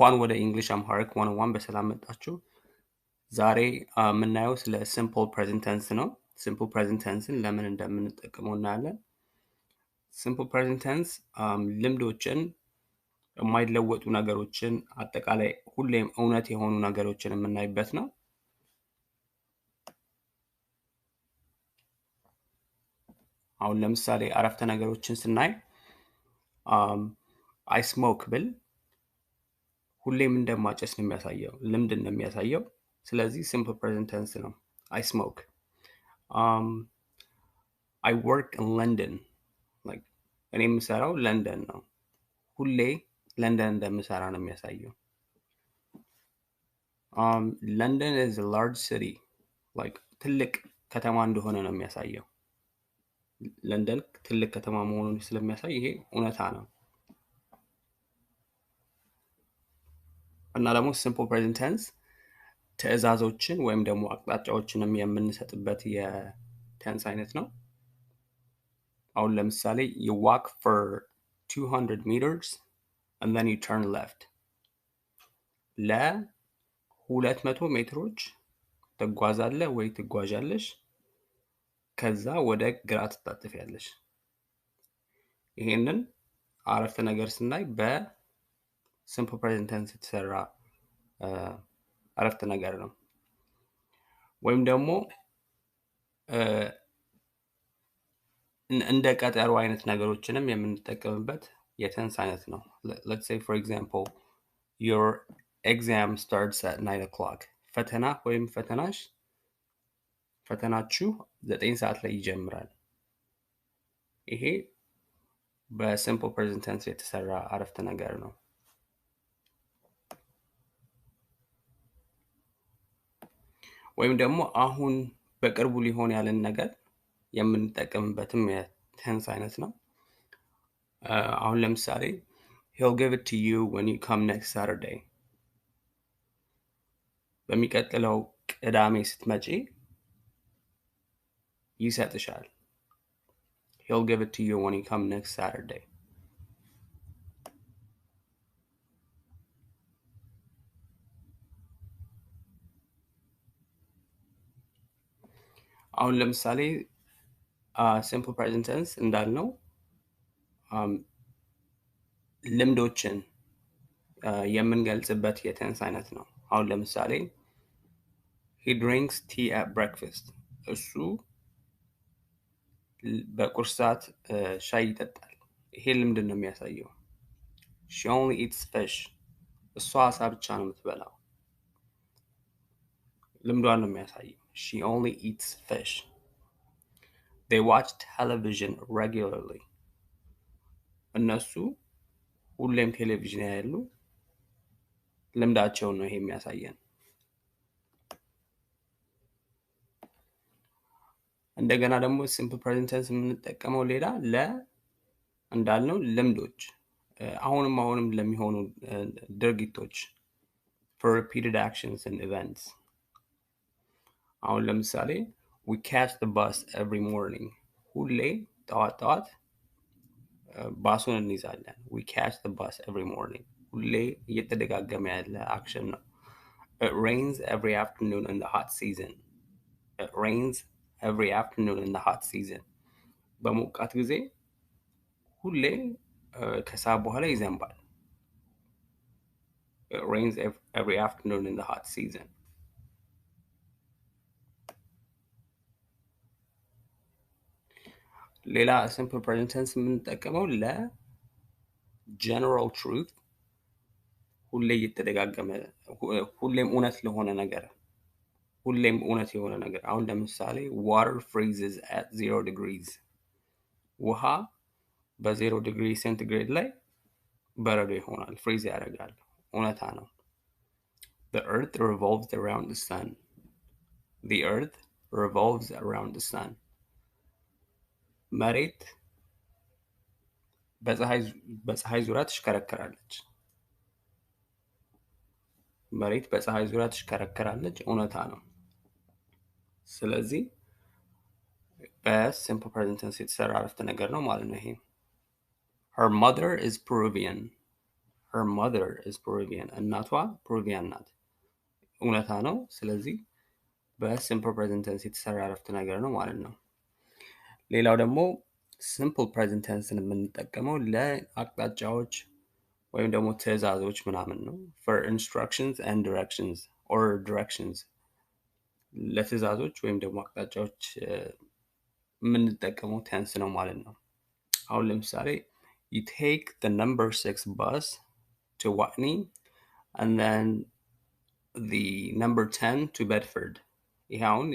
እንኳን ወደ English Amharic 101 በሰላም መጣችሁ። ዛሬ የምናየው ስለ simple present tense ነው። simple present tenseን ለምን እንደምንጠቀመው እናያለን። simple present tense ልምዶችን፣ የማይለወጡ ነገሮችን፣ አጠቃላይ ሁሌም እውነት የሆኑ ነገሮችን የምናይበት ነው። አሁን ለምሳሌ አረፍተ ነገሮችን ስናይ I smoke ብል ሁሌም እንደማጨስ ነው የሚያሳየው፣ ልምድ ነው የሚያሳየው። ስለዚህ simple present tense ነው። I smoke. I work in London. Like እኔ የምሰራው ለንደን ነው። ሁሌ ለንደን እንደምሰራ ነው የሚያሳየው። London is a large city. Like ትልቅ ከተማ እንደሆነ ነው የሚያሳየው። ለንደን ትልቅ ከተማ መሆኑን ስለሚያሳይ ይሄ እውነታ ነው። እና ደግሞ simple present tense ትዕዛዞችን ወይም ደግሞ አቅጣጫዎችንም የምንሰጥበት የቴንስ አይነት ነው። አሁን ለምሳሌ you walk for 200 meters and then you turn left. ለ200 ሜትሮች ትጓዛለህ ወይ ትጓዣለሽ፣ ከዛ ወደ ግራ ትታጠፊያለሽ። ይሄንን አረፍተ ነገር ስናይ በsimple present tense የተሰራ አረፍተ ነገር ነው። ወይም ደግሞ እንደ ቀጠሮ አይነት ነገሮችንም የምንጠቀምበት የቴንስ አይነት ነው። Let's say for example your exam starts at 9 o'clock. ፈተና ወይም ፈተናችሁ 9 ሰዓት ላይ ይጀምራል። ይሄ በsimple present tense የተሰራ አረፍተ ነገር ነው። ወይም ደግሞ አሁን በቅርቡ ሊሆን ያለን ነገር የምንጠቀምበትም የቴንስ አይነት ነው። አሁን ለምሳሌ he'll give it to you when you come next Saturday. በሚቀጥለው ቅዳሜ ስትመጪ ይሰጥሻል። He'll give it to you when you come next Saturday. አሁን ለምሳሌ simple present tense እንዳልነው ልምዶችን የምንገልጽበት የቴንስ አይነት ነው። አሁን ለምሳሌ he drinks tea at breakfast. እሱ በቁርስ ሰዓት ሻይ ይጠጣል። ይሄ ልምድን ነው የሚያሳየው። she only eats fish. እሷ አሳ ብቻ ነው የምትበላው። ልምዷን ነው የሚያሳየው። she only eats fish. They watch television regularly. እነሱ ሁሌም ቴሌቪዥን ያያሉ። ልምዳቸውን ነው ይሄ የሚያሳየን። እንደገና ደግሞ simple present tense የምንጠቀመው ሌላ እንዳልነው ልምዶች አሁንም ለሚሆኑ ድርጊቶች for repeated actions and events. አሁን ለምሳሌ we catch the bus every morning. ሁሌ ጠዋት ባሱን እንይዛለን። we catch the bus every morning. ሁሌ እየተደጋገመ ያለ አክሽን ነው። it rains every afternoon in the hot season. it rains every afternoon in the hot season. በሞቃት ጊዜ ሁሌ ከሰዓት በኋላ ይዘንባል። it rains every afternoon in the hot season. ሌላ simple present tense የምንጠቀመው general truth ሁሌ እየተደጋገመ ሁሌም እውነት ለሆነ ነገር ሁሌም እውነት የሆነ ነገር። አሁን ለምሳሌ water freezes at 0 degrees. ውሃ በ0 ዲግሪ ሴንቲግሬድ ላይ በረዶ ይሆናል፣ ፍሪዝ ያደርጋል። እውነታ ነው። the earth revolves around the sun. the earth revolves around the sun. መሬት በፀሐይ ዙሪያ ትሽከረከራለች። መሬት በፀሐይ ዙሪያ ትሽከረከራለች፣ እውነታ ነው። ስለዚህ በsimple present tense የተሰራ አረፍተ ነገር ነው ማለት ነው ይሄ። her mother is Peruvian. her mother is Peruvian. እናቷ ፔሩቪያን ናት። እውነታ ነው። ስለዚህ በሲምፕል ፕሬዘንት ቴንስ የተሰራ አረፍተ ነገር ነው ማለት ነው። ሌላው ደግሞ ሲምፕል ፕሬዘንት ቴንስን የምንጠቀመው ለአቅጣጫዎች ወይም ደግሞ ትዕዛዞች ምናምን ነው። for instructions and directions or directions ለትዕዛዞች ወይም ደግሞ አቅጣጫዎች የምንጠቀመው ቴንስ ነው ማለት ነው። አሁን ለምሳሌ you take the number 6 bus to Watney and then the number 10 to Bedford. ይሄ አሁን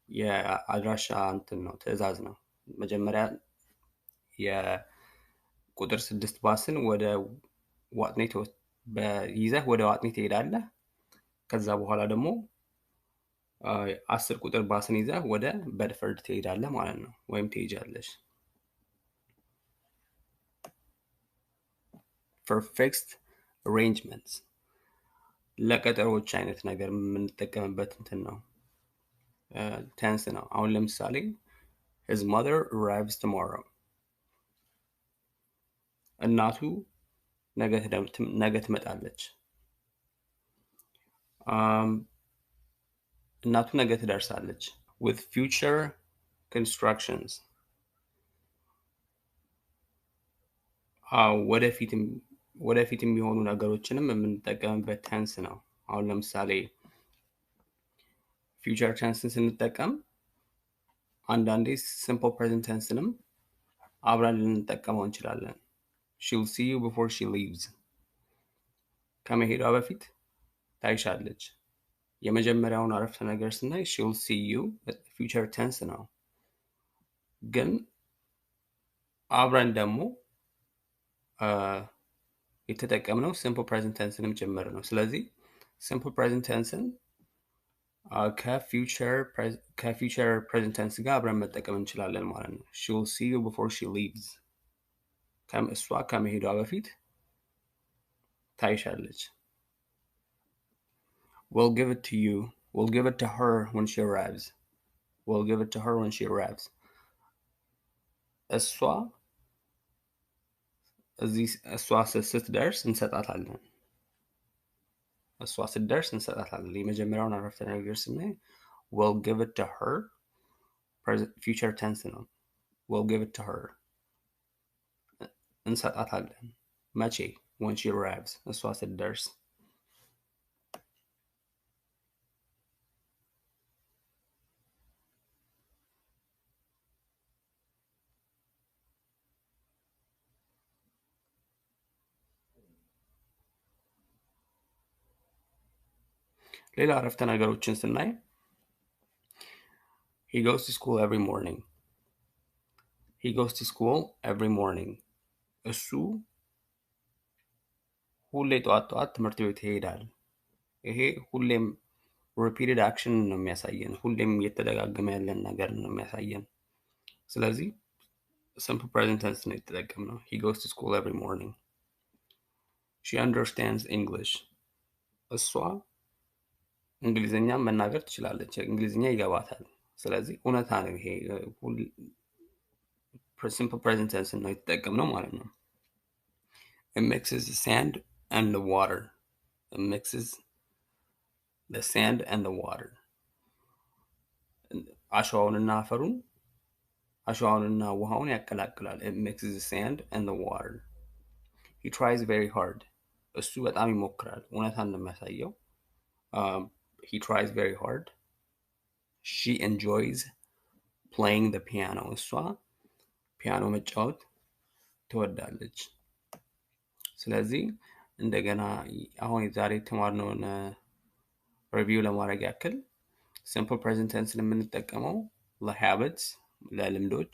የአድራሻ እንትን ነው፣ ትዕዛዝ ነው። መጀመሪያ የቁጥር 6 ባስን ወደ ዋትኒ ይዘህ ወደ ዋትኒ ትሄዳለህ። ከዛ በኋላ ደግሞ 10 ቁጥር ባስን ይዘህ ወደ በድፈርድ ትሄዳለህ ማለት ነው፣ ወይም ትሄጃለሽ። for fixed arrangements ለቀጠሮች አይነት ነገር የምንጠቀምበት እንትን ነው፣ ቴንስ ነው። አሁን ለምሳሌ his mother arrives tomorrow እናቱ ነገ ትመጣለች። እናቱ ነገ ትደርሳለች። with future constructions ወደፊት የሚሆኑ ነገሮችንም የምንጠቀምበት ቴንስ ነው። አሁን ለምሳሌ future tenseን ስንጠቀም አንዳንዴ simple present tenseንም አብረን ልንጠቀመው እንችላለን። she'll see you before she leaves ከመሄዷ በፊት ታይሻለች። የመጀመሪያውን አረፍተ ነገር ስናይ she'll see you future tense ነው፣ ግን አብረን ደግሞ የተጠቀምነው simple present tenseንም ጭምር ነው። ስለዚህ simple present tenseን ከfuture present tense ጋር አብረን መጠቀም እንችላለን ማለት ነው። she'll see you before she leaves እሷ ከመሄዷ በፊት ታይሻለች። we'll give it to her when she arrives. we'll give it to her when she arrives. እሷ ስትደርስ እንሰጣታለን። የመጀመሪያውን አረፍተ ነገር ስናይ we'll give it to her future tense ነው። we'll give it to her እንሰጣታለን። መቼ? when she arrives እሷ ስትደርስ። ሌላ አረፍተ ነገሮችን ስናይ he goes to school every morning. he goes to school every morning እሱ ሁሌ ጠዋት ትምህርት ቤት ይሄዳል። ይሄ ሁሌም repeated action ነው የሚያሳየን፣ ሁሌም እየተደጋገመ ያለን ነገር ነው የሚያሳየን። ስለዚህ simple present tense ነው የተጠቀምነው። he goes to school every morning. she understands English. እሷ እንግሊዝኛ መናገር ትችላለች፣ እንግሊዝኛ ይገባታል። ስለዚህ እውነታ ነው። ይሄ simple present tense ነው የተጠቀምነው ማለት ነው። it mixes the sand and the water. it mixes the sand and the water. አሸዋውንና ውሃውን ያቀላቅላል። it mixes the sand and the water. he tries very hard. እሱ በጣም ይሞክራል። እውነታን ነው የሚያሳየው። he tries very hard. she enjoys playing the piano. እሷ ፒያኖ መጫወት ትወዳለች። ስለዚህ እንደገና አሁን ዛሬ የተማርነውን ሪቪው ለማድረግ ያክል simple present tense የምንጠቀመው ለhabits ለልምዶች፣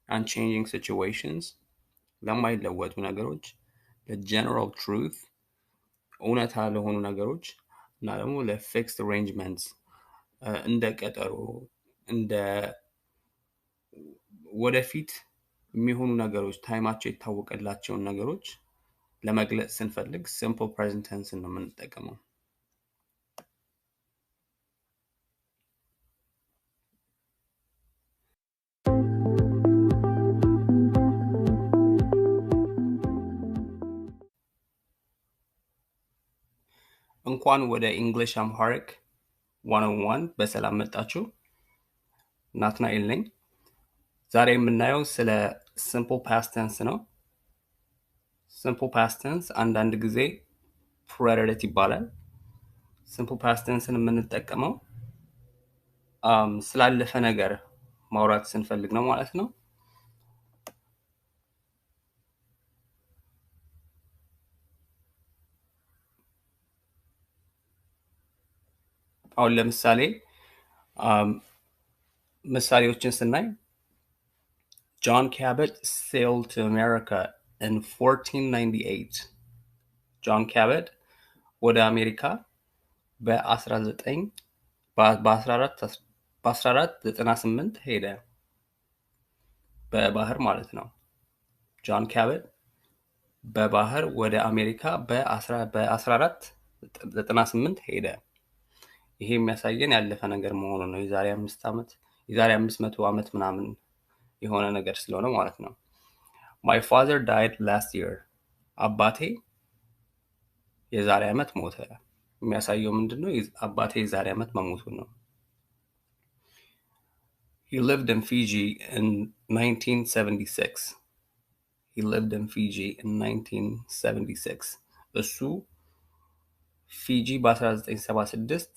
unchanging situations ለማይለወጡ ነገሮች፣ ለgeneral truth እውነታ ለሆኑ ነገሮች እና ደግሞ ለfixed arrangements እንደ ቀጠሮ እንደ ወደፊት የሚሆኑ ነገሮች ታይማቸው የታወቀላቸውን ነገሮች ለመግለጽ ስንፈልግ simple present tense ነው የምንጠቀመው። እንኳን ወደ English Amharic 101 በሰላም መጣችሁ። ናትናኤል ነኝ። ዛሬ የምናየው ስለ simple past tense ነው። simple past tense አንዳንድ ጊዜ preterite ይባላል። simple past tenseን የምንጠቀመው ስላለፈ ነገር ማውራት ስንፈልግ ነው ማለት ነው። አሁን ለምሳሌ ምሳሌዎችን ስናይ John Cabot sailed to America in 1498. John Cabot ወደ አሜሪካ በ1498 ሄደ። በባህር ማለት ነው። John Cabot በባህር ወደ አሜሪካ በ1498 ሄደ። ይሄ የሚያሳየን ያለፈ ነገር መሆኑን ነው። የዛሬ 500 ዓመት ምናምን የሆነ ነገር ስለሆነ ማለት ነው። My father died last year. አባቴ የዛሬ ዓመት ሞተ። የሚያሳየው ምንድነው? አባቴ የዛሬ ዓመት መሞቱን ነው። He lived in Fiji in 1976. He lived in Fiji in 1976. እሱ ፊጂ በ1976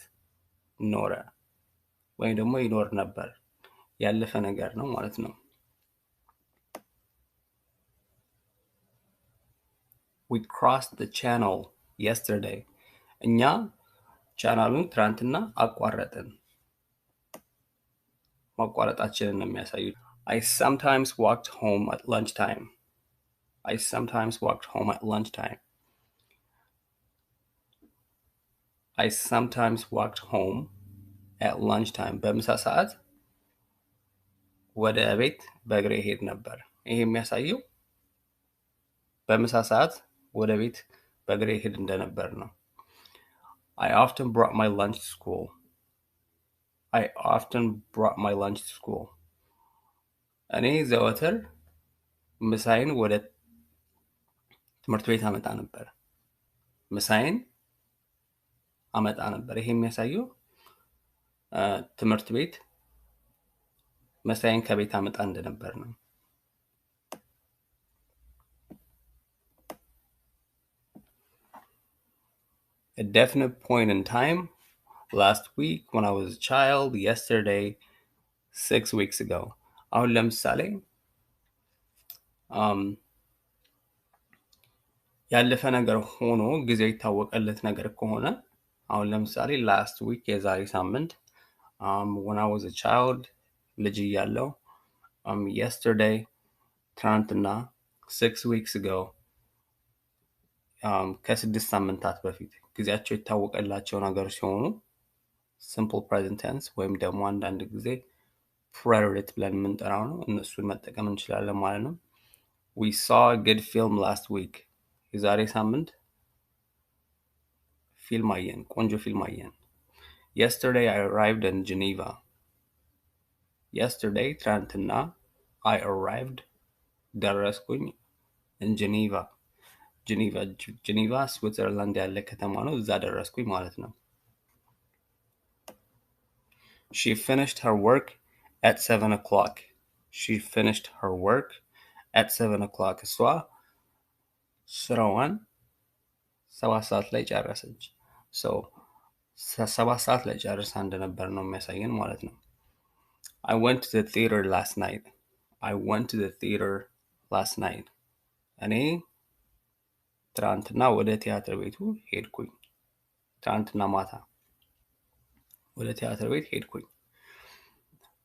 ኖረ ወይም ደግሞ ይኖር ነበር። ያለፈ ነገር ነው ማለት ነው። We crossed the channel yesterday. እኛ ቻናሉን ትናንትና አቋረጥን። ማቋረጣችንን ነው የሚያሳየው። I sometimes walked home at lunchtime. I sometimes walked home at lunchtime. I sometimes walked home at lunchtime. በምሳ ሰዓት ወደ ቤት በእግሬ ሄድ ነበር። ይሄ የሚያሳየው በምሳ ሰዓት ወደ ቤት በእግሬ ሄድ እንደነበር ነው። I often brought my lunch to school. I often brought my lunch to school. እኔ ዘወትር ምሳዬን ወደ ትምህርት ቤት አመጣ ነበር። ምሳዬን አመጣ ነበር። ይሄ የሚያሳየው ትምህርት ቤት ምሳዬን ከቤት አመጣ እንደነበር ነው። A definite point in time. Last week when I was a child. Yesterday 6 weeks ago. አሁን ለምሳሌ ያለፈ ነገር ሆኖ ጊዜ ይታወቀለት ነገር ከሆነ አሁን ለምሳሌ last week የዛሬ ሳምንት when I was a child ልጅ እያለሁ yesterday ትናንትና 6 weeks ago ከ6 ሳምንታት በፊት ጊዜያቸው ይታወቀላቸው ነገር ሲሆኑ simple present tense ወይም ደግሞ አንዳንድ ጊዜ preterite ብለን የምንጠራው ነው። እነሱን መጠቀም እንችላለን ማለት ነው። We saw a good film last week. የዛሬ ሳምንት ፊልም አየን፣ ቆንጆ ፊልም አየን። Yesterday I arrived in Geneva. Yesterday ትናንትና I arrived ደረስኩኝ in Geneva. Geneva ስዊትዘርላንድ ያለ ከተማ ነው። እዛ ደረስኩኝ ማለት ነው። She finished her work at 7 o'clock. She finished her work at 7 o'clock. እሷ ስራዋን 7 ሰዓት ላይ ጨረሰች። So 7 ሰዓት ላይ ጨርሳ እንደነበር ነው የሚያሳየን ማለት ነው። I went to the theater last night. I went to the theater last night. እኔ ትናንትና ወደ ቲያትር ቤቱ ሄድኩኝ። ትናንትና ማታ ወደ ቲያትር ቤት ሄድኩኝ።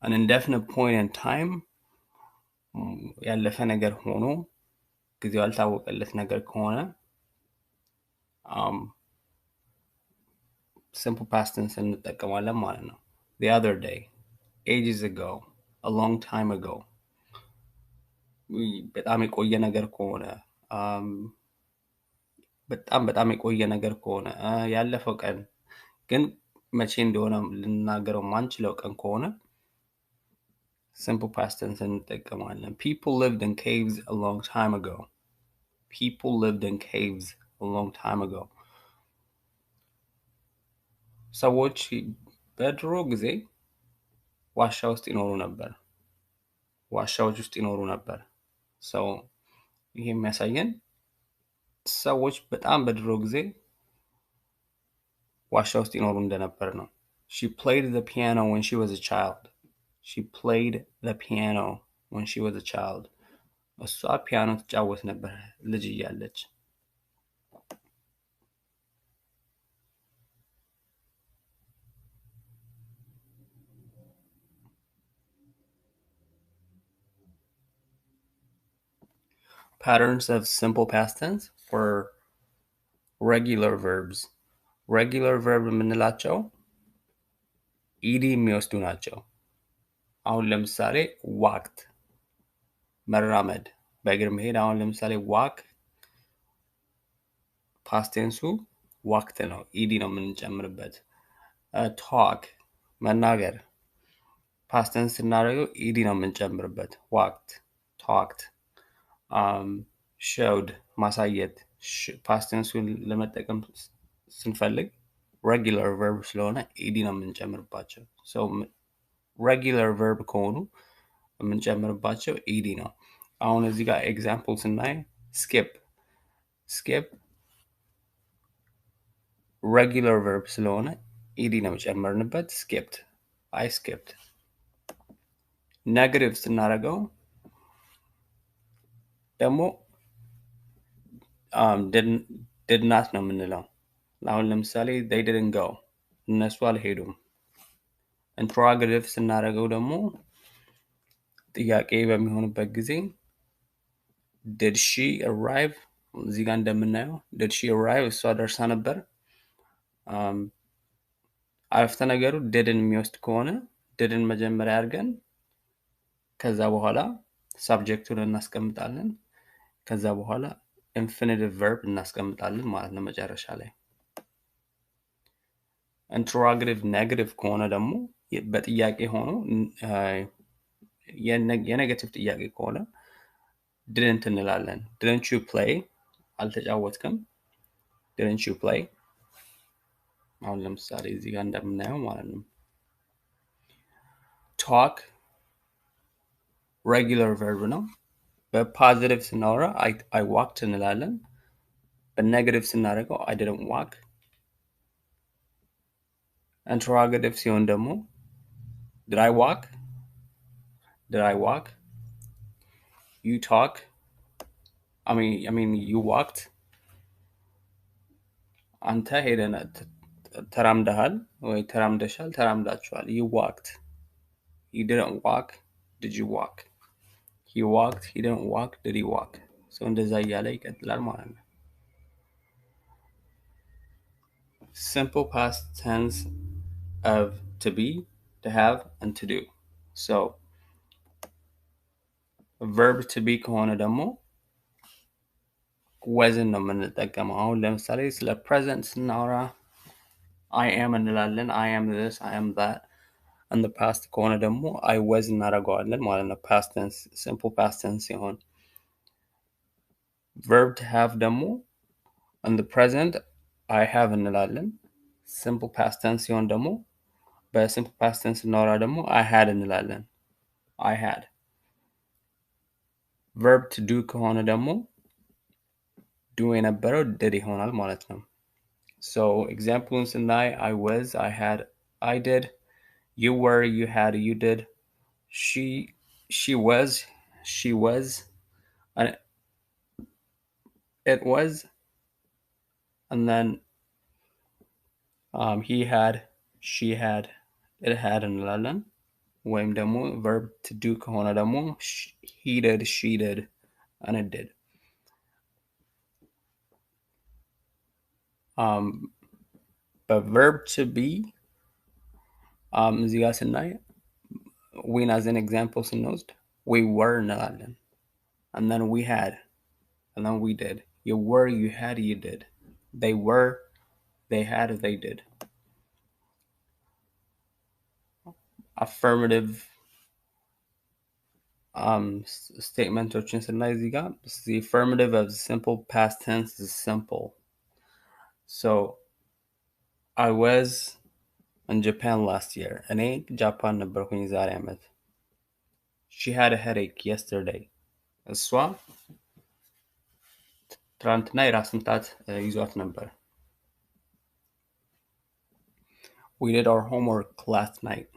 An indefinite point in time ያለፈ ነገር ሆኖ ጊዜው ያልታወቀለት ነገር ከሆነ simple past tense እንጠቀማለን ማለት ነው። The other day, ages ago, a long time ago. በጣም የቆየ ነገር ከሆነ በጣም የቆየ ነገር ከሆነ ያለፈው ቀን ግን መቼ እንደሆነ ልናገረው ማንችለው ቀን ከሆነ simple past tense እንጠቀማለን። People lived in caves a long time ago. People lived in caves a long time ago. ሰዎች በድሮ ጊዜ ዋሻ ውስጥ ይኖሩ ነበር። ዋሻዎች ውስጥ ይኖሩ ነበር። ሰው ይሄ የሚያሳየን ሰዎች በጣም በድሮ ጊዜ ዋሻ ውስጥ ይኖሩ እንደነበር ነው። She played the piano when she was a child. She played the piano when she was a child. እሷ ፒያኖ ትጫወት ነበር ልጅ እያለች። Patterns of simple past tense for regular verbs. Regular verb የምንላቸው ኢዲ የሚወስዱ ናቸው። አሁን ለምሳሌ ዋክት መራመድ፣ በእግር መሄድ። አሁን ለምሳሌ ዋክ ፓስት ቴንሱ ዋክት ነው፣ ኢዲ ነው የምንጨምርበት። ቶክ መናገር ፓስት ቴንስ ስናደርገው ኢዲ ነው የምንጨምርበት፣ ዋክት ቶክት። ሾውድ ማሳየት፣ ፓስት ቴንሱን ለመጠቀም ስንፈልግ ሬጉላር ቨርብ ስለሆነ ኢዲ ነው የምንጨምርባቸው። ሰው ሬጉላር ቨርብ ከሆኑ የምንጨምርባቸው ኢዲ ነው። አሁን እዚህ ጋር ኤግዛምፕል ስናይ ስኪፕ ሬጉላር ቨርብ ስለሆነ ኢዲ ነው የጨመርንበት፣ ስኪፕድ አይ ስኪፕድ። ኔጌቲቭ ስናደርገው ደግሞ did not ነው የምንለው። አሁን ለምሳሌ they didn't go እነሱ አልሄዱም። ኢንትሮጋቲቭ ስናደርገው ደግሞ ጥያቄ በሚሆንበት ጊዜ did she arrive እዚህ ጋር እንደምናየው did she arrive እሷ ደርሳ ነበር። አረፍተ ነገሩ didn't የሚወስድ ከሆነ didn't መጀመሪያ አድርገን ከዛ በኋላ ሳብጀክቱን እናስቀምጣለን። ከዛ በኋላ ኢንፊኒቲቭ ቨርብ እናስቀምጣለን ማለት ነው መጨረሻ ላይ። ኢንትሮጋቲቭ ኔጌቲቭ ከሆነ ደግሞ በጥያቄ ሆኖ የኔጌቲቭ ጥያቄ ከሆነ didn't እንላለን። didn't you play አልተጫወትክም፣ didn't you play። አሁን ለምሳሌ እዚህ ጋር እንደምናየው ማለት ነው። talk ሬጉላር ቨርብ ነው። በፖዚቲቭ ስናወራ I walked እንላለን። በኔጌቲቭ ስናደርገው I didn't walk። ኢንትሮጋቲቭ ሲሆን ደግሞ did I walk you talk I mean you walked አንተ ሄደህ ተራምደሃል ወይ ተራምደሻል፣ ተራምዳችኋል። you walked you didn't walk did you walk he walked he didn't walk did he walk so እንደዛ እያለ ይቀጥላል ማለት ነው። simple past tense of to be, to have and to do. So verb to be ከሆነ ደግሞ wasn't ነው የምንጠቀመው። አሁን ለምሳሌ ስለ present ስናወራ I am እንላለን። I am this I am that። and the past ከሆነ ደግሞ I was እናደርገዋለን ማለት ነው። past tense simple past tense ሲሆን verb to have ደግሞ in the present I have እንላለን። simple past tense ሲሆን ደግሞ በsimple past tense ስናወራ ደግሞ I had እንላለን። I had። verb to do ከሆነ ደግሞ do የነበረው did ይሆናል ማለት ነው። so examples ስናይ I was I had I did you were you had you did she was and it was and then he had she had it had እንላለን። ወይም ደግሞ verb to do ከሆነ ደግሞ he did she did and it did። but verb to be እዚህ ጋር ስናይ when as an example ስንወስድ we were እንላለን and then we had and then we did you were you had you did they were they had they did affirmative statemenቶችን ስናይ እዚህ ጋር the affirmative of simple past tense is simple so I was in Japan last year. እኔ ጃፓን ነበርኩኝ ዛሬ ዓመት። She had a headache yesterday. እሷ ትናንትና የራስ ምታት ይዟት ነበር። We did our homework last night.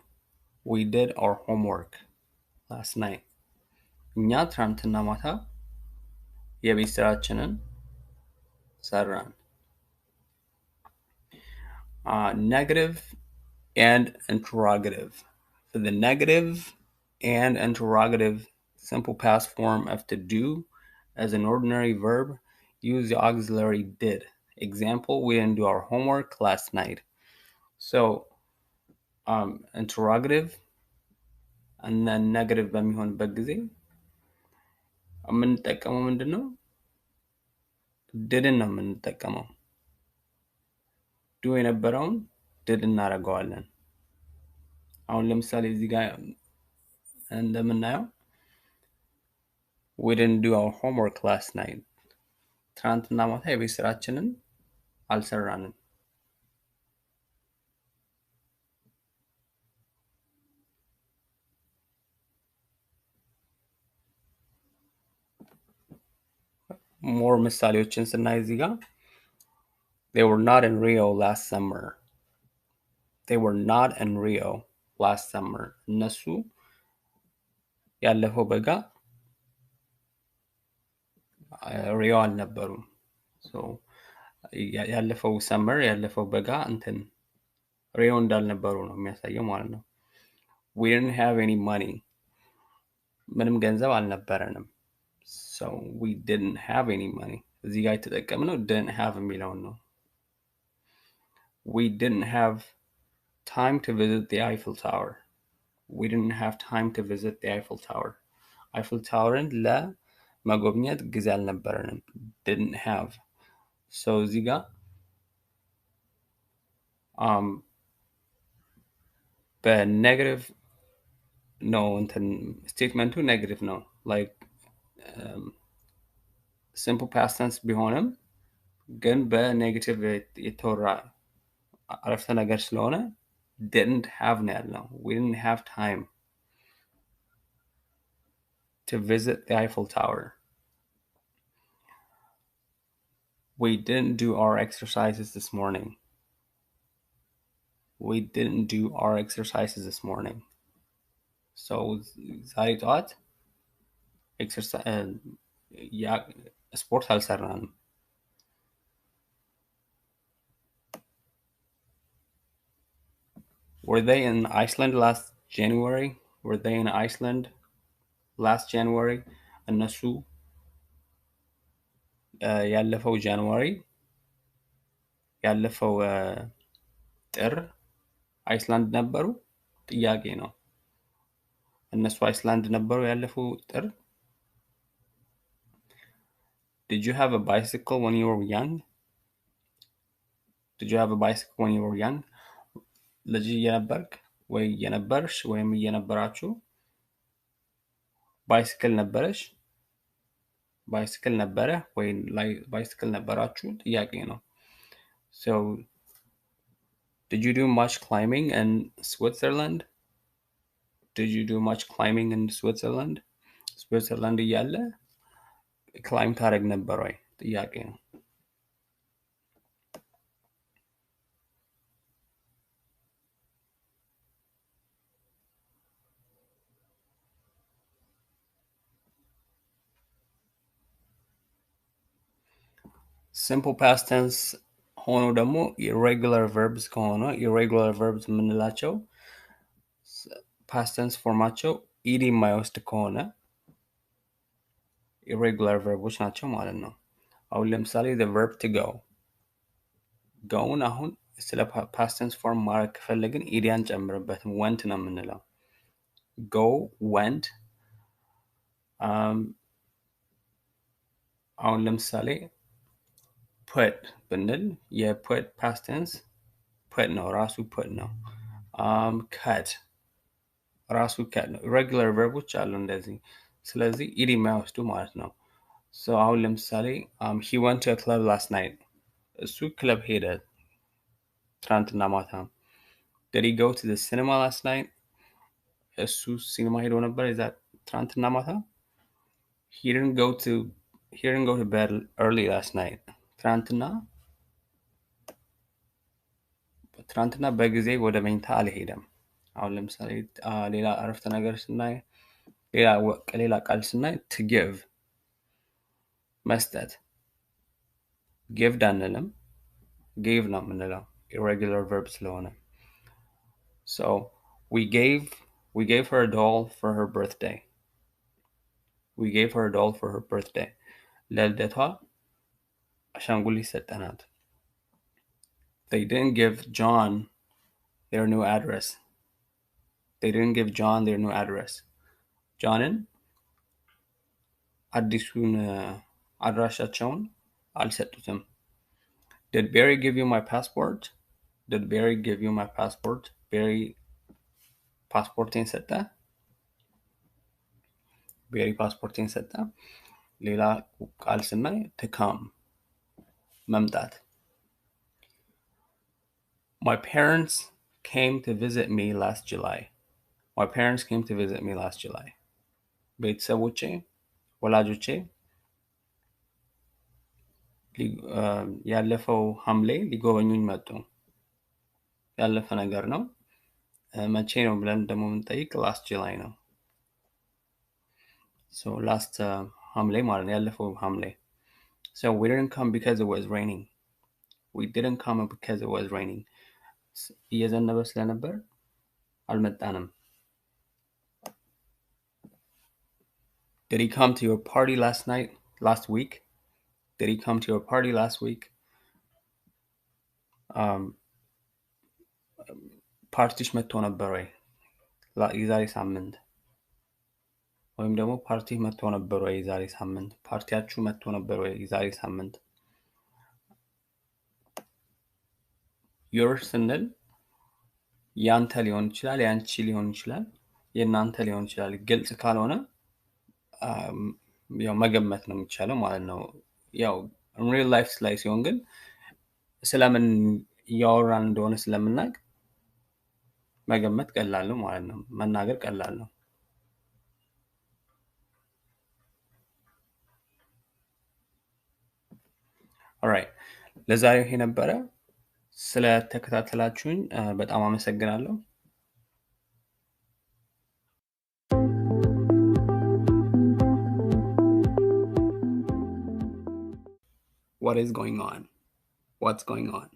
We did our homework last night. እኛ ትናንትና ማታ የቤት ስራችንን ሰራን። Negative and interrogative. For the negative and interrogative simple past form of to do as an ordinary verb, use the auxiliary did. Example, we didn't do our homework last night. So, interrogative and then negative በሚሆንበት ጊዜ የምንጠቀመው ምንድን ነው? didn't ነው የምንጠቀመው። do የነበረውን did እናደርገዋለን። አሁን ለምሳሌ እዚህ ጋር እንደምናየው we didn't do our homework last night. ትናንትና ማታ የቤት ስራችንን አልሰራንም። more ምሳሌዎችን ስናይ እዚህ ጋር they were not in Rio last summer. They were not in Rio last summer. እነሱ ያለፈው በጋ ሪዮ አልነበሩም። so ያለፈው ሰመር ያለፈው በጋ እንትን ሪዮ እንዳልነበሩ ነው የሚያሳየው ማለት ነው። we didn't have any money. ምንም ገንዘብ አልነበረንም። so we didn't have any money. እዚህ ጋር የተጠቀምነው didn't have የሚለውን ነው። we didn't have time to visit the Eiffel Tower. We didn't have time to visit the Eiffel Tower. Eiffel Towerን ለመጎብኘት ጊዜ አልነበረንም። didn't have. so እዚህ ጋር በኔጌቲቭ ነው እንትን ስቴትመንቱ ኔጌቲቭ ነው። like simple past tense ቢሆንም ግን በኔጌቲቭ የተወራ አረፍተ ነገር ስለሆነ didn't have ነው ያልነው። we didn't have time to visit the Eiffel Tower. We didn't do our exercises this morning. We didn't do our exercises this morning. so ዛሬ ጠዋት ስፖርት አልሰራንም። were they in Iceland last January? Were they in Iceland last January? እነሱ ያለፈው ጃንዋሪ ያለፈው ጥር አይስላንድ ነበሩ? ጥያቄ ነው። እነሱ አይስላንድ ነበሩ ያለፈው ጥር? Did you have a bicycle when you were young? Did you have a bicycle when you were young? ልጅ እየነበርክ ወይ እየነበርሽ ወይም እየነበራችሁ ባይስክል ነበረሽ? ባይስክል ነበረ ወይ ባይስክል ነበራችሁ? ጥያቄ ነው። so did you do much climbing in Switzerland? Did you do much climbing in Switzerland? ስዊትዘርላንድ እያለ ክላይም ታደርግ ነበር ወይ? ጥያቄ ነው። simple past tense ሆኖ ደግሞ irregular verbs ከሆነ irregular verbs የምንላቸው past tense ፎርማቸው ed የማይወስድ ከሆነ irregular verbs ናቸው ማለት ነው። አሁን ለምሳሌ the verb to go goውን አሁን ስለ past tense form ማድረግ ከፈለግን ed አንጨምርበትም went ነው የምንለው። go went አሁን ለምሳሌ put ብንል የput past tense put ነው ራሱ put ነው። cut ራሱ cut ነው። irregular verbs አሉ እንደዚህ። ስለዚህ ed የማይወስዱ ማለት ነው። so አሁን ለምሳሌ he went to a club last night. እሱ ክለብ ሄደ ትናንትና ማታ። Did he go to the cinema last night? እሱ ሲኒማ ሄዶ ነበር ትናንትና ማታ? He didn't go to bed early last night. ትናንትና በጊዜ ወደ መኝታ አልሄደም። አሁን ለምሳሌ ሌላ አረፍተ ነገር ስናይ ሌላ ቃል ስናይ to give መስጠት give አንልም gave ነው የምንለው irregular verb ስለሆነ so we gave her a doll for her birthday. We gave her a doll for her birthday. ለልደቷ አሻንጉሊት ሰጠናት። They didn't give John their new address. They didn't give John their new address. Johnን አዲሱን አድራሻቸውን አልሰጡትም። Did Barry give you my passport? Did Barry give you my passport? Barry ፓስፖርቴን ሰጠ። ቤሪ ፓስፖርቴን ሰጠ። ሌላ ቃል ስናይ to come መምጣት My parents came to visit me last July. My parents came to visit me last July. ቤተሰቦቼ ወላጆቼ ያለፈው ሐምሌ ሊጎበኙኝ መጡ። ያለፈ ነገር ነው። መቼ ነው ብለን ደግሞ የምንጠይቅ last July ነው። So last ሐምሌ ማለት ያለፈው ሐምሌ. So we didn't come because it was raining. We didn't come because it was raining. እየዘነበ ስለነበር አልመጣንም። Did he come to your party last week? Did he come to your party last week? ፓርቲሽ መጥቶ ነበር ወይ የዛሬ ሳምንት? ወይም ደግሞ ፓርቲ መጥቶ ነበር ወይ የዛሬ ሳምንት? ፓርቲያችሁ መጥቶ ነበር ወይ የዛሬ ሳምንት? yours ስንል ያንተ ሊሆን ይችላል፣ ያንቺ ሊሆን ይችላል፣ የናንተ ሊሆን ይችላል። ግልጽ ካልሆነ ያው መገመት ነው የሚቻለው ማለት ነው። ያው real life ላይ ሲሆን ግን ስለምን እያወራን እንደሆነ ስለምናውቅ መገመት ቀላል ነው ማለት ነው። መናገር ቀላል ነው። alright ለዛሬው ይሄ ነበረ። ስለተከታተላችሁኝ በጣም አመሰግናለሁ። What is going on? What's going on?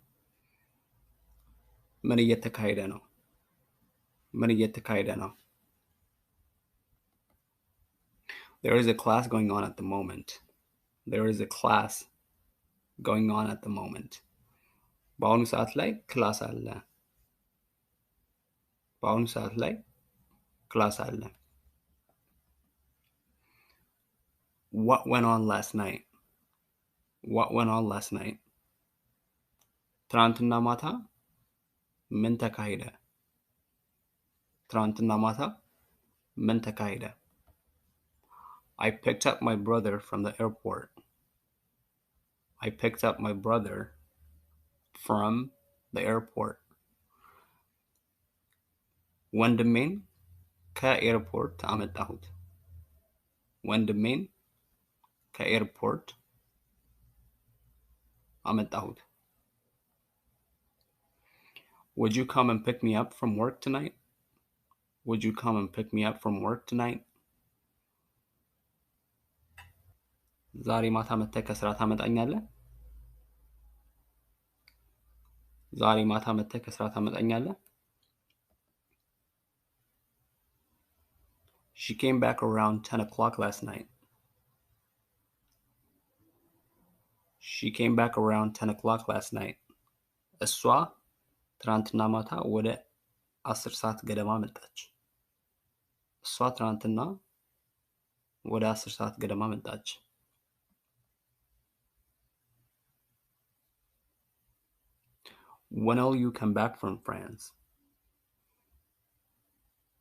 ምን እየተካሄደ ነው? ምን እየተካሄደ ነው? There is a class going on at the moment. There is a class going on at the moment. በአሁኑ ሰዓት ላይ ክላስ አለ። በአሁኑ ሰዓት ላይ ክላስ አለ። What went on last night? What went on last night? ትናንትና ማታ ምን ተካሄደ? ትናንትና ማታ ምን ተካሄደ? I picked up my brother from the airport. I picked up my brother from the airport. ወንድሜን ከኤርፖርት አመጣሁት። ወንድሜን ከኤርፖርት አመጣሁት። Would you come and pick me up from work tonight? Would you come and pick me up from work tonight? ዛሬ ማታ መጥተህ ከስራ ታመጣኛለህ? ዛሬ ማታ መጥተህ ከስራ ታመጣኛለህ? She came back around 10 o'clock last night. She came back around 10 o'clock last night. እሷ ትናንትና ማታ ወደ 10 ሰዓት ገደማ መጣች። እሷ ትናንትና ወደ 10 ሰዓት ገደማ መጣች። When will you come back from France?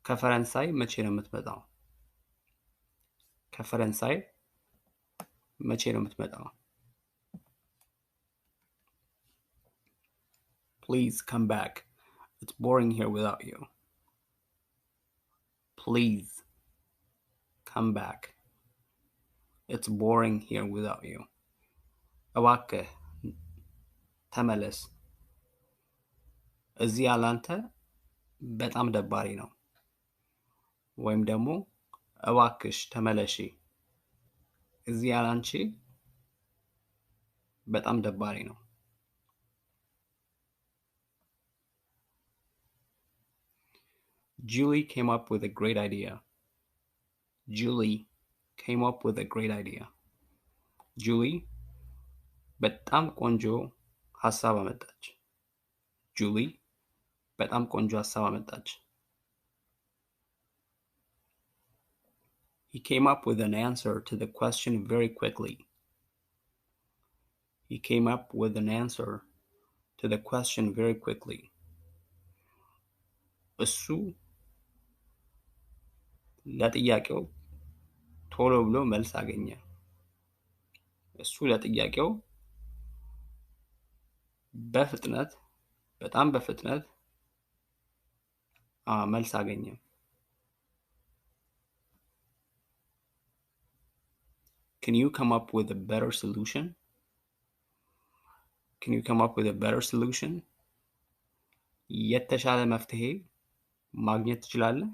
ከፈረንሳይ መቼ ነው የምትመጣው? ከፈረንሳይ መቼ ነው የምትመጣው? Please come back. It's boring here without you. Please come back. It's boring here without you. እባክህ ተመለስ። እዚህ ያላንተ በጣም ደባሪ ነው። ወይም ደግሞ እባክሽ ተመለሺ። እዚህ ያላንቺ በጣም ደባሪ ነው። Julie came up with a great idea. Julie came up with a great idea. Julie በጣም ቆንጆ ሐሳብ አመጣች። Julie በጣም ቆንጆ ሐሳብ አመጣች። He came up with an answer to the question very quickly. He came up with an answer to the question very quickly. እሱ ለጥያቄው ቶሎ ብሎ መልስ አገኘ። እሱ ለጥያቄው በፍጥነት በጣም በፍጥነት መልስ አገኘ። Can you come up with a better solution? Can you come up with a better solution? የተሻለ መፍትሄ ማግኘት ትችላለህ?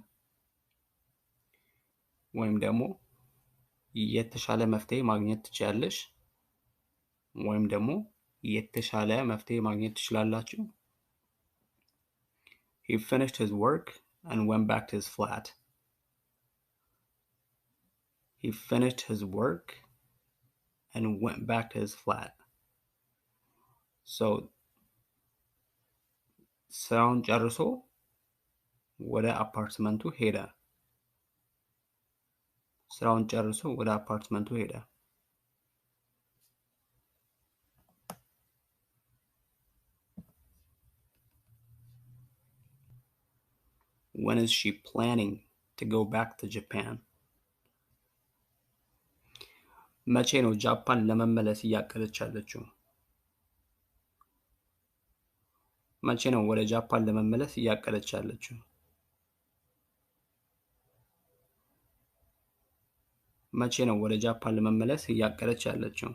ወይም ደግሞ የተሻለ መፍትሄ ማግኘት ትችያለሽ? ወይም ደግሞ የተሻለ መፍትሄ ማግኘት ትችላላችሁ? He finished his work and went back to his flat. He finished his work and went back to his flat. So ስራውን ጨርሶ ወደ አፓርትመንቱ ሄደ። ስራውን ጨርሶ ወደ አፓርትመንቱ ሄደ። When is she planning to go back to Japan? መቼ ነው ጃፓን ለመመለስ እያቀደች ያለችው? መቼ ነው ወደ ጃፓን ለመመለስ እያቀደች ያለችው? መቼ ነው ወደ ጃፓን ለመመለስ እያቀደች ያለችው?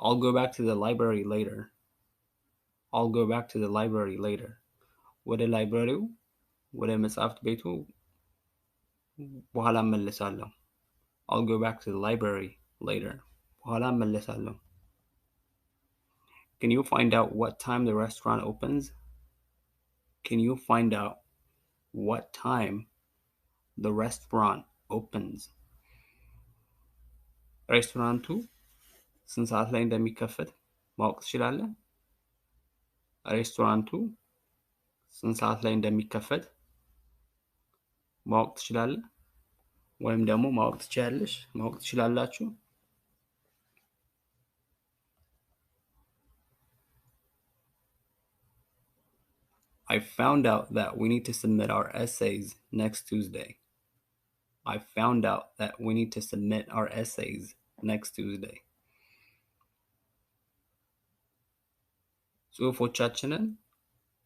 I'll go back to the library later. I'll go back to the library later. ወደ ላይብረሪው ወደ መጽሐፍት ቤቱ በኋላ እመለሳለሁ። I'll go back to the library later. በኋላ እመለሳለሁ። Can you find out what time the restaurant opens? Can you find out what time the restaurant opens? ሬስቶራንቱ ስንት ሰዓት ላይ እንደሚከፈት ማወቅ ትችላለህ? ሬስቶራንቱ ስንት ሰዓት ላይ እንደሚከፈት ማወቅ ትችላለህ? ወይም ደግሞ ማወቅ ትችያለሽ? ማወቅ ትችላላችሁ? I found out that we need to submit our essays next Tuesday. I found out that we need to submit our essays next Tuesday. ጽሁፎቻችንን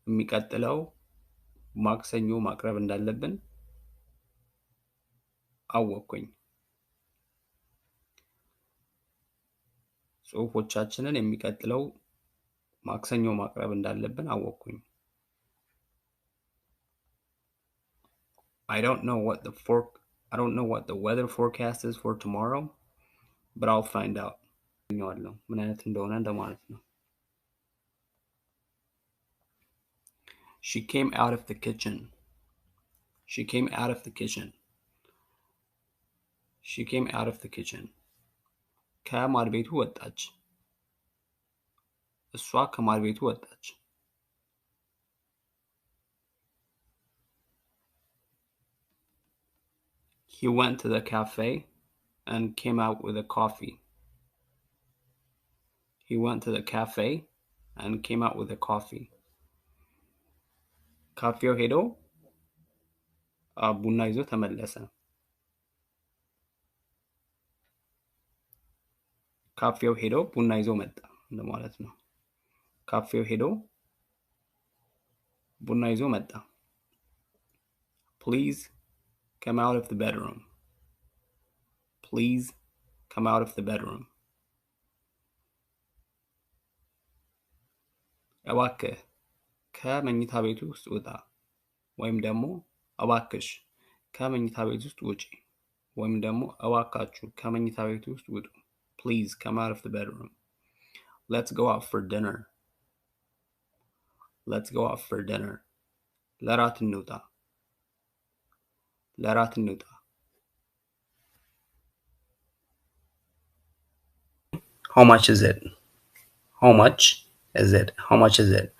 የሚቀጥለው ማክሰኞ ማቅረብ እንዳለብን አወቅኩኝ። ጽሁፎቻችንን የሚቀጥለው ማክሰኞ ማቅረብ እንዳለብን አወቅኩኝ። I don't know what the weather forecast is for tomorrow, but I'll find out. ምን አይነት እንደሆነ እንደማለት ነው። She came out of the kitchen. She came out of the kitchen. She came out of the kitchen. ከማድ ቤቱ ወጣች። እሷ ከማድ ቤቱ ወጣች። He went to the cafe and came out with a coffee. He went to the cafe and came out with a coffee. ካፌው ሄዶ ቡና ይዞ ተመለሰ። ካፌው ሄዶ ቡና ይዞ መጣ እንደማለት ነው። ካፌው ሄዶ ቡና ይዞ መጣ። Please come out of the bedroom. Please come out of the bedroom. እባክህ ከመኝታ ቤቱ ውስጥ ውጣ ወይም ደግሞ እባክሽ ከመኝታ ቤት ውስጥ ውጪ ወይም ደግሞ እባካችሁ ከመኝታ ቤቱ ውስጥ ውጡ። Please come out of the bedroom. Let's go out for dinner. Let's go out for dinner. ለራት እንውጣ ለራት እንውጣ። How much is it? How much is it? How much is it?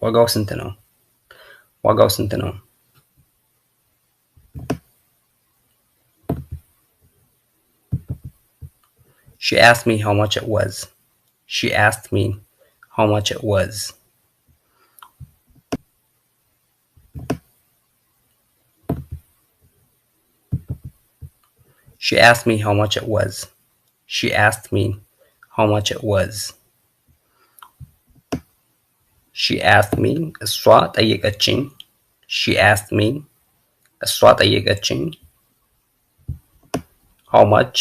ዋጋው ስንት ነው? ዋጋው ስንት ነው? She asked me how much it was. She asked me how much it was. She asked me how much it was. She asked me how much it was. She asked me እሷ ጠየቀችኝ. She asked me እሷ ጠየቀችኝ. How much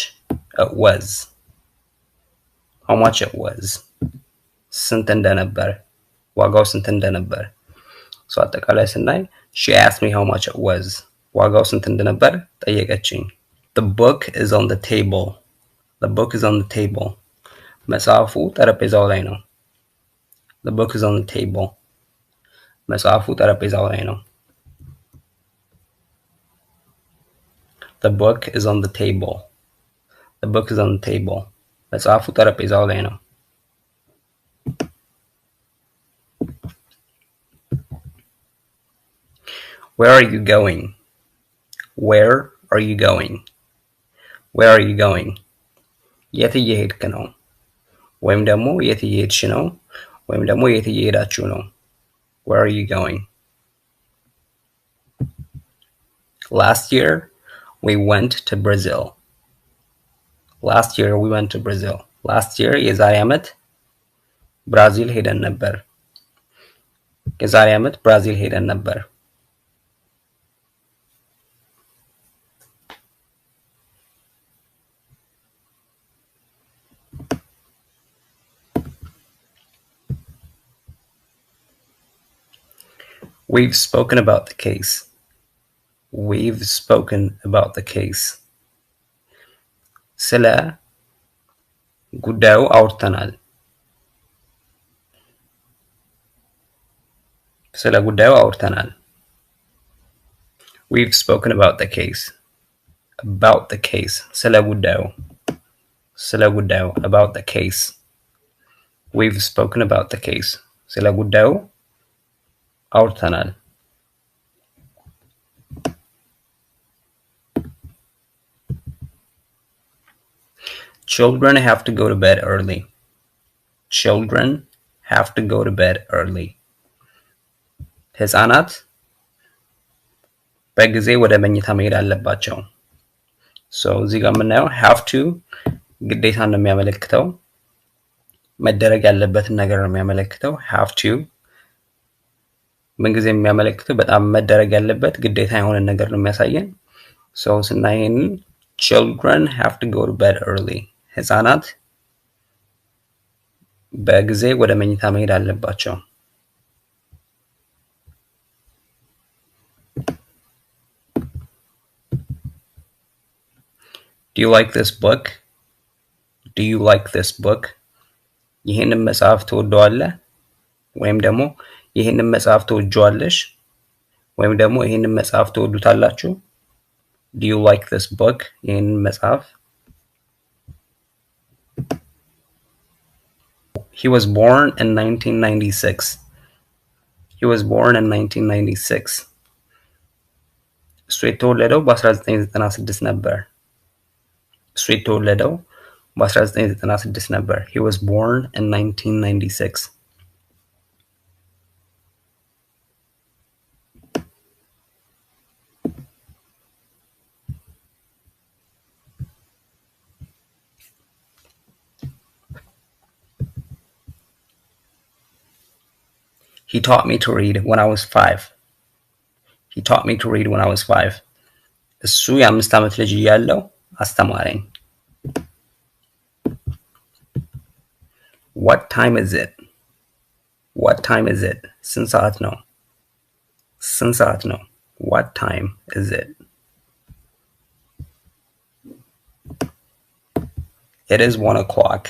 it was. How much it was. ስንት እንደነበር ዋጋው ስንት እንደነበር ሶ አጠቃላይ ስናይ she asked me how much it was. ዋጋው ስንት እንደነበር ጠየቀችኝ. The book is on the table. The book is on the table. መጽሐፉ ጠረጴዛው ላይ ነው. The book is on the table. መጽሐፉ ጠረጴዛው ላይ ነው. The book is on the table. The book is on the table. መጽሐፉ ጠረጴዛው ላይ ነው. Where are you going? Where are you going? Where are you going? የት እየሄድክ ነው? ወይም ደግሞ የት እየሄድሽ ነው? ወይም ደግሞ የት እየሄዳችሁ ነው? Where are you going? Last year we went to Brazil. Last year we went to Brazil. Last year የዛሬ ዓመት ብራዚል ሄደን ነበር. የዛሬ ዓመት ብራዚል ሄደን ነበር. We've spoken about the case. We've spoken about the case. ስለ ጉዳዩ አውርተናል. ስለ ጉዳዩ አውርተናል. We've spoken about the case. About the case. ስለ ጉዳዩ. ስለ ጉዳዩ. About the case. We've spoken about the case. ስለ ጉዳዩ አውርተናል. Children have to go to bed early. Children have to go to bed early. ህፃናት በጊዜ ወደ መኝታ መሄድ አለባቸው. So እዚህ ጋር የምናየው have to ግዴታ ነው የሚያመለክተው. መደረግ ያለበትን ነገር ነው የሚያመለክተው. have to ምን ጊዜ የሚያመለክተው በጣም መደረግ ያለበት ግዴታ የሆነ ነገር ነው የሚያሳየን. So ስናይን children have to go to bed early. ህፃናት በጊዜ ወደ መኝታ መሄድ አለባቸው. Do you like this book? Do you like this book? ይሄንን መጽሐፍ ትወደዋለህ? ወይም ደግሞ ይሄንን መጽሐፍ ትወጂዋለሽ? ወይም ደግሞ ይሄንን መጽሐፍ ትወዱታላችሁ? Do you like this book? ይሄንን መጽሐፍ He was born in 1996. He was born in 1996. እሱ የተወለደው በ1996 ነበር. እሱ የተወለደው በ1996 ነበር. He was born in 1996. He taught me to read when I was 5. He taught me to read when I was 5. እሱ የ5 ዓመት ልጅ እያለሁ አስተማረኝ። What time is it? What time is it? ስንት ሰዓት ነው? ስንት ሰዓት ነው? What time is it? It is 1 o'clock.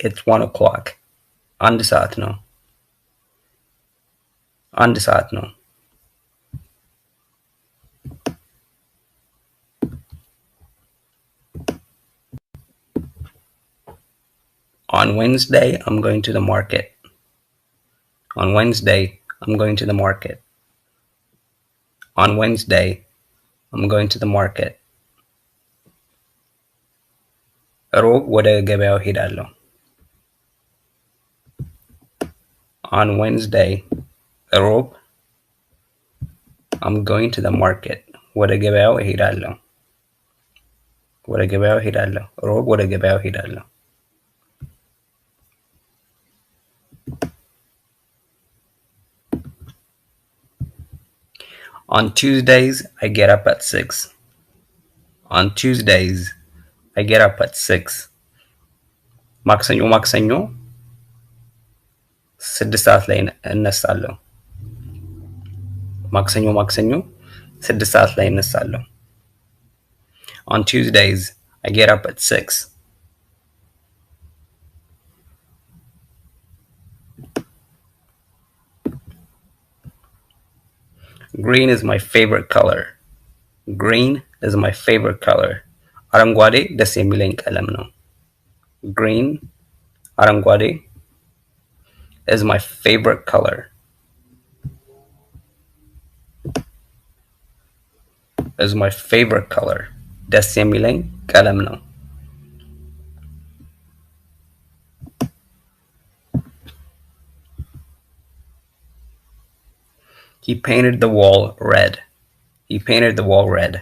It's 1 o'clock. አንድ ሰዓት ነው። አንድ ሰዓት ነው። On Wednesday, I'm going to the market. On Wednesday, I'm going to the market. On Wednesday, I'm going to the market. ሮብ ወደ ገበያው ሄዳለሁ። On Wednesday, ሮብ I'm going to the market. ወደ ገበያው ሄዳለሁ። ወደ ገበያው ሄዳለሁ። ሮብ ወደ ገበያው ሄዳለሁ። On Tuesdays, I get up at 6. On Tuesdays, I get up at 6. ማክሰኞ ማክሰኞ 6 ሰዓት ላይ እነሳለሁ። ማክሰኞ ማክሰኞ 6 ሰዓት ላይ እነሳለሁ። On Tuesdays, I get up at 6. Green is my favorite color. Green is my favorite color. አረንጓዴ ደስ የሚለኝ ቀለም ነው። Green, አረንጓዴ is my favorite color. Is my favorite color. ደስ የሚለኝ ቀለም ነው። He painted the wall red. He painted the wall red.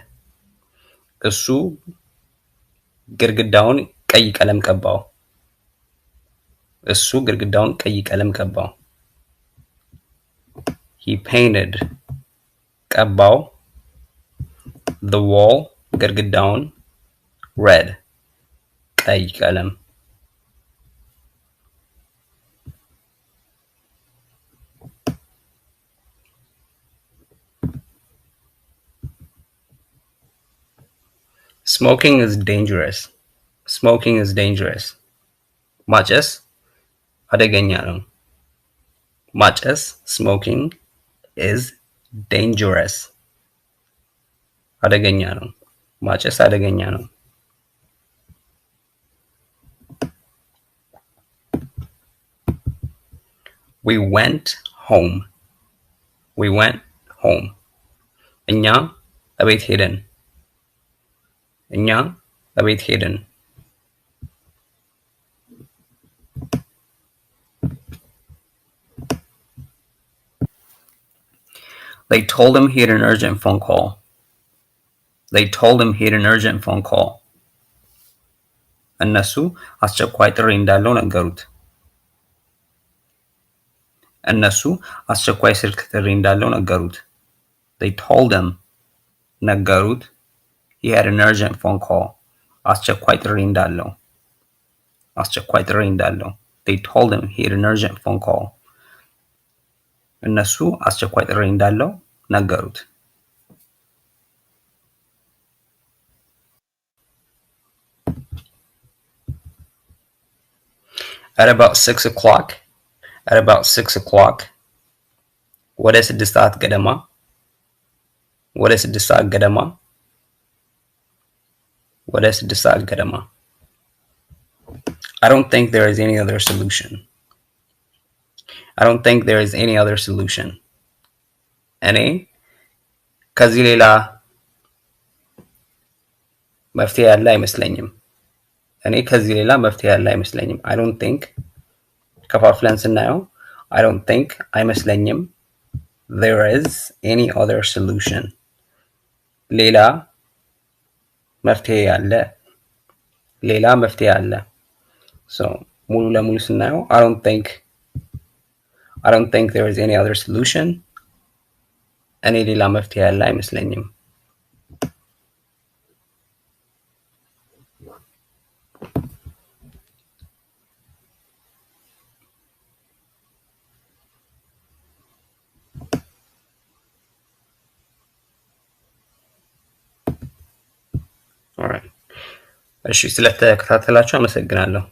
እሱ ግድግዳውን ቀይ ቀለም ቀባው። እሱ ግድግዳውን ቀይ ቀለም ቀባው። He painted ቀባው the wall ግድግዳውን red ቀይ ቀለም። Smoking is dangerous. Smoking is dangerous. ማጨስ አደገኛ ነው። ማጨስ smoking is dangerous. አደገኛ ነው። ማጨስ አደገኛ ነው። We went home. We went home. እኛ እቤት ሄደን። እኛ እቤት ሄደን። They told him he had an urgent phone call. They told him he had an urgent phone call. እነሱ አስቸኳይ ጥሪ እንዳለው ነገሩት። እነሱ አስቸኳይ ስልክ ጥሪ እንዳለው ነገሩት። They told him ነገሩት he had an urgent phone call. አስቸኳይ ጥሪ እንዳለው። አስቸኳይ ጥሪ እንዳለው. They told him he had an urgent phone call. እነሱ አስቸኳይ ጥሪ እንዳለው ነገሩት። At about 6 o'clock. At about 6 o'clock. ወደ 6 ሰዓት ገደማ። ወደ 6 ሰዓት ገደማ። ወደ 6 ሰዓት ገደማ። I don't think there is any other solution. I don't think there is any other solution. እኔ ከዚህ ሌላ መፍትሄ ያለ አይመስለኝም። እኔ ከዚህ ሌላ መፍትሄ ያለ አይመስለኝም። I don't think ከፋፍለን ስናየው I don't think አይመስለኝም there is any other solution. ሌላ መፍትሄ ያለ ሌላ መፍትሄ ያለ so ሙሉ ለሙሉ ስናየው I don't think I don't think there is any other solution. እኔ ሌላ መፍትሄ ያለ አይመስለኝም። All right. እሺ ስለተከታተላችሁ አመሰግናለሁ።